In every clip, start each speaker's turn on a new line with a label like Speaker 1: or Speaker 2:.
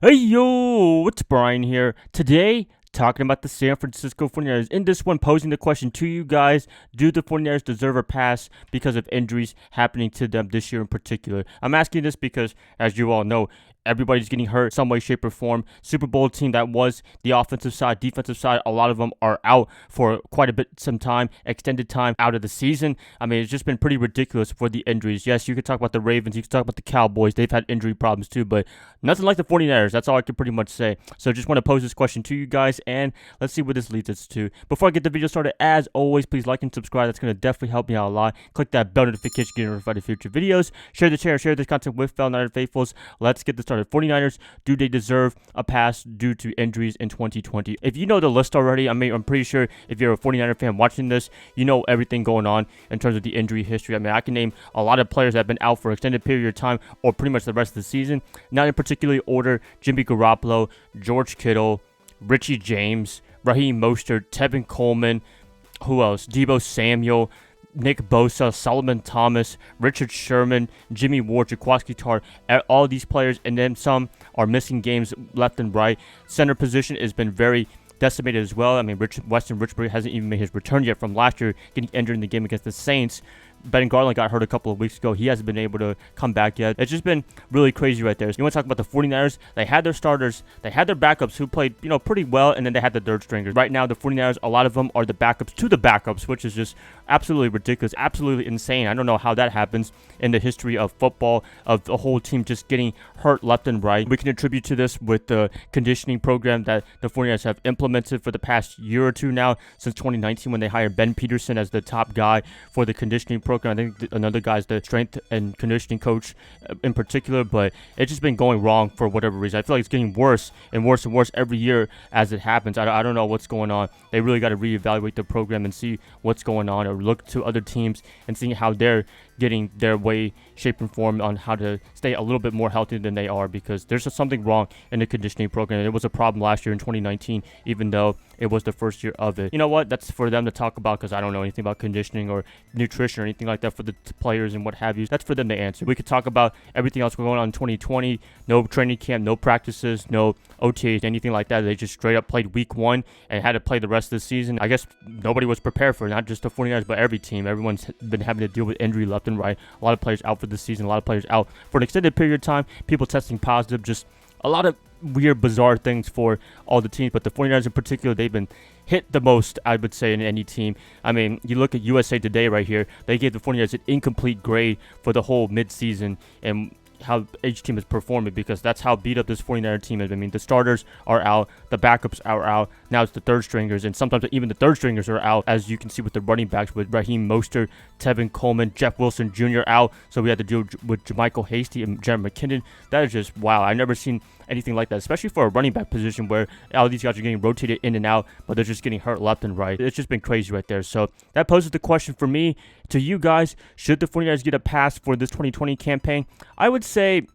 Speaker 1: Hey yo, it's Brian here. Today, talking about the San Francisco 49ers. In this one, posing the question to you guys, do the 49ers deserve a pass because of injuries happening to them this year in particular? I'm asking this because, as you all know, everybody's getting hurt some way, shape, or form. Super Bowl team that was the offensive side, defensive side, a lot of them are out for quite a bit, some time, extended time out of the season. I mean, it's just been pretty ridiculous for the injuries. Yes, you could talk about the Ravens, you could talk about the Cowboys. They've had injury problems too, but nothing like the 49ers. That's all I can pretty much say. So just want to pose this question to you guys, and let's see where this leads us to. Before I get the video started, as always, please like and subscribe. That's going to definitely help me out a lot. Click that bell notification to get notified of future videos. Share this content with fellow Niner faithfuls. Let's get this started. 49ers, do they deserve a pass due to injuries in 2020? If you know the list already, I'm pretty sure if you're a 49er fan watching this, you know everything going on in terms of the injury history. I mean, I can name a lot of players that have been out for an extended period of time or pretty much the rest of the season. Not in particular order: Jimmy Garoppolo, George Kittle, Richie James, Raheem Mostert, Tevin Coleman, who else? Deebo Samuel, Nick Bosa, Solomon Thomas, Richard Sherman, Jimmy Ward, Jaquaski Tartt, all these players, and then some are missing games left and right. Center position has been very decimated as well. I mean, Weston Richburg hasn't even made his return yet from last year, getting injured in the game against the Saints. Ben Garland got hurt a couple of weeks ago. He hasn't been able to come back yet. It's just been really crazy right there. So you want to talk about the 49ers? They had their starters. They had their backups who played, pretty well, and then they had the third stringers. Right now, the 49ers, a lot of them are the backups to the backups, which is just absolutely ridiculous, absolutely insane. I don't know how that happens in the history of football, of the whole team just getting hurt left and right. We can attribute to this with the conditioning program that the 49ers have implemented for the past year or two now, since 2019 when they hired Ben Peterson as the top guy for the conditioning program. I think another guy's the strength and conditioning coach in particular, but it's just been going wrong for whatever reason. I feel like it's getting worse and worse and worse every year as it happens. I don't know what's going on. They really got to reevaluate the program and see what's going on, or look to other teams and see how they're getting their way, shape, and form on how to stay a little bit more healthy than they are, because there's just something wrong in the conditioning program. And it was a problem last year in 2019, even though it was the first year of it. You know what? That's for them to talk about, because I don't know anything about conditioning or nutrition or anything like that for the players and what have you. That's for them to answer. We could talk about everything else going on in 2020. No training camp, no practices, no OTAs, anything like that. They just straight up played week one and had to play the rest of the season. I guess nobody was prepared for it, not just the 49ers, but every team. Everyone's been having to deal with injury left and right. A lot of players out for the season, a lot of players out for an extended period of time, people testing positive, just a lot of weird, bizarre things for all the teams. But the 49ers in particular, they've been hit the most, I would say, in any team. I mean, you look at USA Today right here, they gave the 49ers an incomplete grade for the whole midseason and how each team is performing, because that's how beat up this 49er team is. I mean, the starters are out, the backups are out, now it's the third stringers, and sometimes even the third stringers are out, as you can see with the running backs, with Raheem Mostert, Tevin Coleman, Jeff Wilson Jr. out. So we had to deal with JaMychal Hasty and Jared McKinnon. That is just wow. I've never seen anything like that, especially for a running back position where all these guys are getting rotated in and out, but they're just getting hurt left and right. It's just been crazy right there. So that poses the question for me to you guys: should the 49ers get a pass for this 2020 campaign? I would say,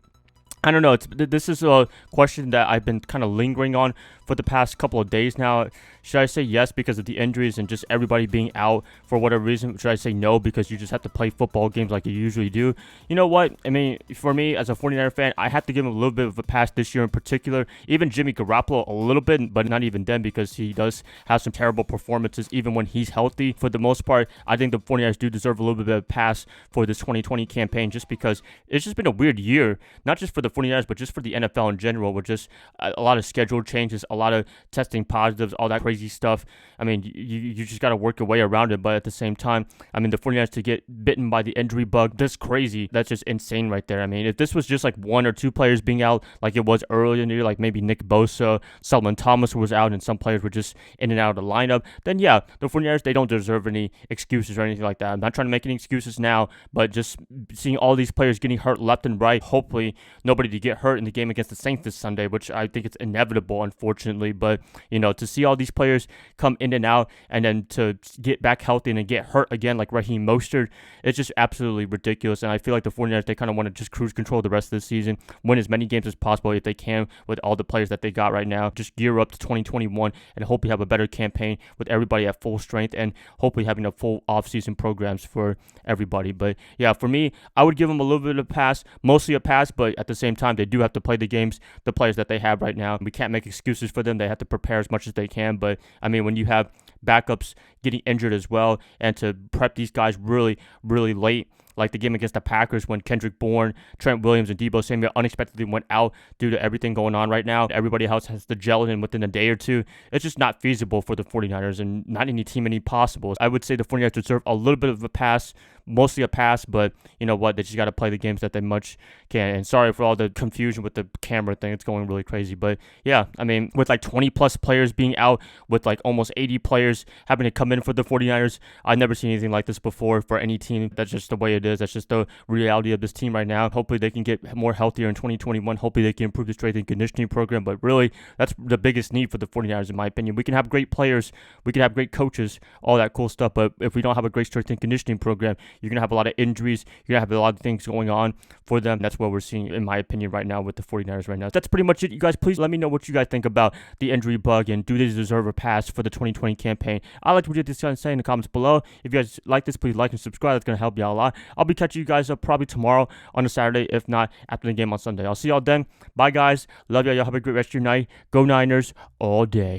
Speaker 1: I don't know. This is a question that I've been kind of lingering on for the past couple of days now. Should I say yes because of the injuries and just everybody being out for whatever reason? Should I say no because you just have to play football games like you usually do? You know what? I mean, for me as a 49er fan, I have to give him a little bit of a pass this year in particular. Even Jimmy Garoppolo a little bit, but not even then, because he does have some terrible performances even when he's healthy. For the most part, I think the 49ers do deserve a little bit of a pass for this 2020 campaign, just because it's just been a weird year, not just for the 49ers, but just for the NFL in general, with just a lot of schedule changes, a lot of testing positives, all that crazy stuff. I mean, you just got to work your way around it, but at the same time, I mean, the 49ers to get bitten by the injury bug, that's crazy. That's just insane right there. I mean, if this was just like one or two players being out like it was earlier in the year, like maybe Nick Bosa, Solomon Thomas was out, and some players were just in and out of the lineup, then yeah, the 49ers, they don't deserve any excuses or anything like that. I'm not trying to make any excuses now, but just seeing all these players getting hurt left and right, hopefully nobody to get hurt in the game against the Saints this Sunday, which I think it's inevitable, unfortunately. But, to see all these players come in and out and then to get back healthy and then get hurt again like Raheem Mostert, it's just absolutely ridiculous. And I feel like the 49ers, they kind of want to just cruise control the rest of the season, win as many games as possible if they can with all the players that they got right now. Just gear up to 2021 and hopefully have a better campaign with everybody at full strength, and hopefully having a full offseason programs for everybody. But yeah, for me, I would give them a little bit of a pass, mostly a pass, but at the same same time, they do have to play the games, the players that they have right now. We can't make excuses for them. They have to prepare as much as they can. But, I mean, when you have backups getting injured as well, and to prep these guys really, really late, like the game against the Packers when Kendrick Bourne, Trent Williams, and Deebo Samuel unexpectedly went out due to everything going on right now. Everybody else has to gel in within a day or two. It's just not feasible for the 49ers, and not any team any possible. I would say the 49ers deserve a little bit of a pass, mostly a pass, but you know what? They just got to play the games that they much can. And sorry for all the confusion with the camera thing. It's going really crazy. But yeah, I mean, with like 20 plus players being out, with like almost 80 players having to come in for the 49ers, I've never seen anything like this before for any team. That's just the way it is. That's just the reality of this team right now. Hopefully they can get more healthier in 2021. Hopefully they can improve the strength and conditioning program. But really, that's the biggest need for the 49ers, in my opinion. We can have great players. We can have great coaches, all that cool stuff. But if we don't have a great strength and conditioning program, you're going to have a lot of injuries. You're going to have a lot of things going on for them. That's what we're seeing, in my opinion, right now with the 49ers right now. That's pretty much it, you guys. Please let me know what you guys think about the injury bug, and do they deserve a pass for the 2020 campaign. I'd like to what you guys say in the comments below. If you guys like this, please like and subscribe. That's going to help you out a lot. I'll be catching you guys up probably tomorrow on a Saturday, if not after the game on Sunday. I'll see y'all then. Bye, guys. Love y'all. Y'all have a great rest of your night. Go Niners all day.